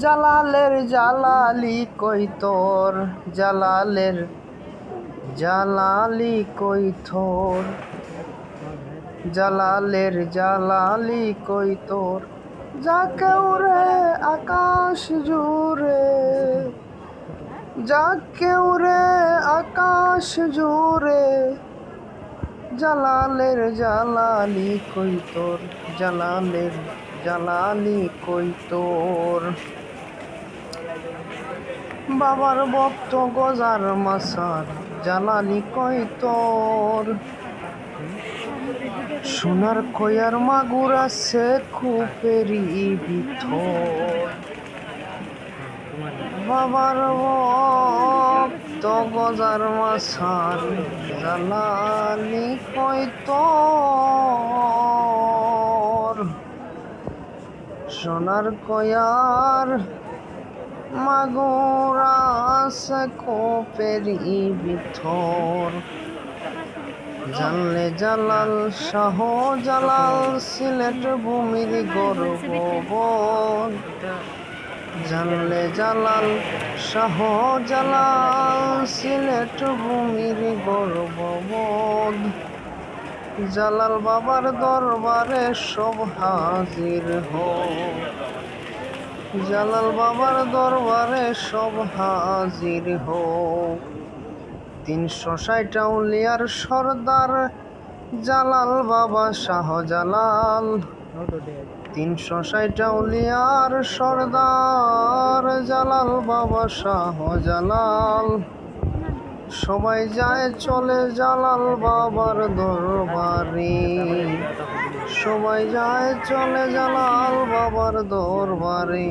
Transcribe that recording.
জালালের জালালি কই তোর, জালালের জালালি কই তোর, জালালের জালালি কই তোর, যাকে উড়ে আকাশ জুড়ে, যাকে উড়ে আকাশ জুড়ে, জালালের জালালি কই তোর, জালালের জালালি কই তোর। বাবার ভক্ত গজার মাসার জালালি কই তোর, সোনার কয়ার মাগুর আছে খুপেরি ভিতর। বাবার ভক্ত গজার মাসার জালালি কই তোর, সোনার কয়ার মাগুর আছে খুপেরি ভিতর। জানলে জালাল শাহ জালাল সিলেট ভূমির গর্ব, জানলে জালাল শাহ জালাল সিলেট ভূমির গর্ব। জালাল বাবার দরবারে সব হাজির হোক, জালাল বাবার দরবারে সব হাজির হোক। 360 আউলিয়ার সর্দার জালাল বাবা শাহ জালাল, 360 আউলিয়ার সর্দার জালাল বাবা শাহ জালাল। সবাই যায় চলে জালাল বাবার দরবারে, সবাই যায় চলে জালাল বাবার দরবারে।